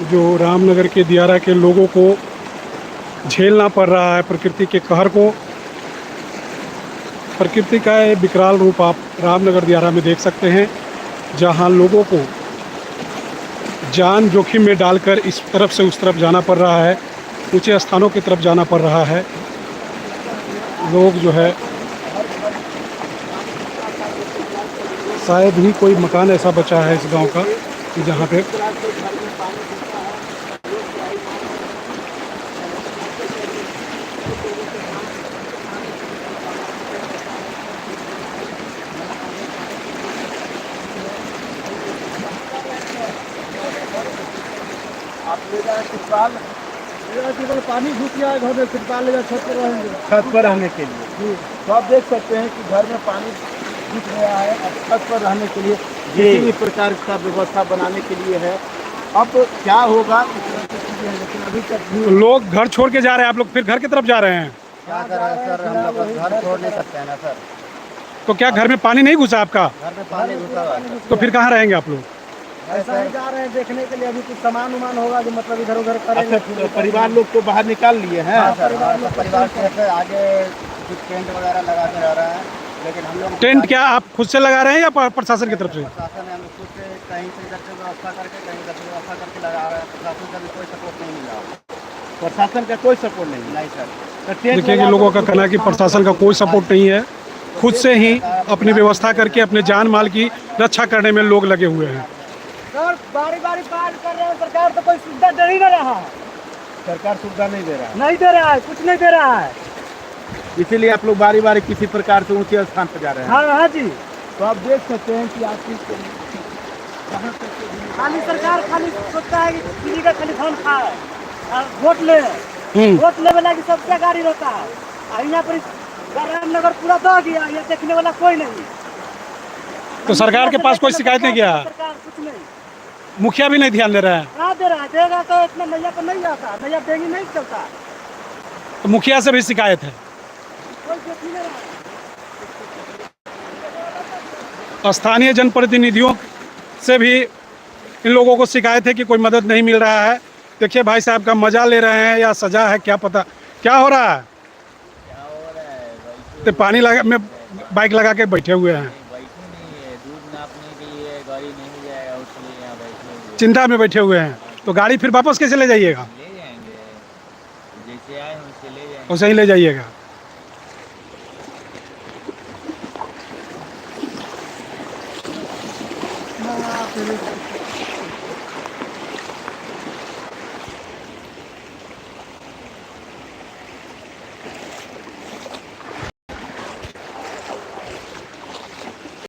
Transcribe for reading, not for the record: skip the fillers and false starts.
जो रामनगर के दियारा के लोगों को झेलना पड़ रहा है प्रकृति के कहर को। प्रकृति का ये विकराल रूप आप रामनगर दियारा में देख सकते हैं, जहां लोगों को जान जोखिम में डालकर इस तरफ से उस तरफ जाना पड़ रहा है, ऊंचे स्थानों की तरफ जाना पड़ रहा है। लोग जो है, शायद ही कोई मकान ऐसा बचा है इस गांव का जहां पे आप ले जाए तिरपाल, केवल पानी घुस गया है घर में, तिरपाल ले जाए छत पर रहेंगे, छत पर रहने के लिए जी। तो आप देख सकते हैं कि घर में पानी घुस गया है। अब छत पर रहने के लिए किसी भी प्रकार का व्यवस्था बनाने के लिए है। अब क्या होगा इस तरह की चीजें हैं, लेकिन अभी तक लोग घर छोड़ के जा रहे हैं। आप लोग फिर घर की तरफ जा रहे हैं? क्या कर रहे हैं सर, हम लोग घर छोड़ नहीं सकते हैं ना सर। तो क्या घर में पानी नहीं घुसा आपका? घर में पानी घुसा हुआ है, तो फिर कहाँ रहेंगे आप लोग? ऐसा ही जा रहे हैं देखने के लिए। अभी कुछ सामान उमान होगा जो मतलब इधर उधर करेंगे। अच्छा, परिवार लोग तो बाहर निकाल लिए हैं। परिवार से आगे कुछ टेंट वगैरह लगा के रह रहे हैं, लेकिन हम लोग टेंट क्या आप खुद से लगा रहे हैं या प्रशासन की तरफ से? प्रशासन है, हम लोग खुद से कहीं से इधर से व्यवस्था करके कहीं इधर से व्यवस्था करके लगा रहे हैं। प्रशासन का भी कोई सपोर्ट नहीं मिला, प्रशासन का कोई सपोर्ट नहीं सर। देखिए कि लोगों का कहना है कि प्रशासन का कोई सपोर्ट नहीं है, खुद से ही अपनी व्यवस्था करके अपने जान माल की रक्षा करने में लोग लगे हुए हैं। सर बारी बारी बात कर रहे हैं, सरकार तो कोई सुविधा दे ही नहीं रहा है। सरकार सुविधा नहीं दे रहा है, नहीं दे रहा है, कुछ नहीं दे रहा है। इसीलिए आप लोग बारी बारी किसी प्रकार से ऊंचे स्थान पर जा रहे हैं। हाँ हाँ जी। तो आप देख सकते हैं कि आपकी खाली सरकार खाली सोचता है कि किसी का खाली धन खाए, वोट ले, वोट ले वाला की सबसे गाड़ी रहता है। यहाँ पर रामनगर पूरा दो गया, ये देखने वाला कोई नहीं। तो सरकार के पास कोई शिकायत नहीं किया? सरकार कुछ नहीं, मुखिया भी नहीं ध्यान दे रहा है? ना दे रहा है। देगा तो इतना नैया पर नहीं आता, नैया देंगे नहीं चलता। तो मुखिया से भी शिकायत है? कोई देख नहीं रहा है। स्थानीय जनप्रतिनिधियों से भी इन लोगों को शिकायत है कि कोई मदद नहीं मिल रहा है। देखिए भाई साहब का मजा ले रहे हैं या सजा है क्या पता क्या हो रहा है। तो पानी लगा में बाइक लगा के बैठे हुए हैं, चिंता में बैठे हुए हैं। तो गाड़ी फिर वापस कैसे ले जाइएगा? ले जाएंगे, जैसे आए वैसे ले जाएंगे। वैसे ही ले जाइएगा।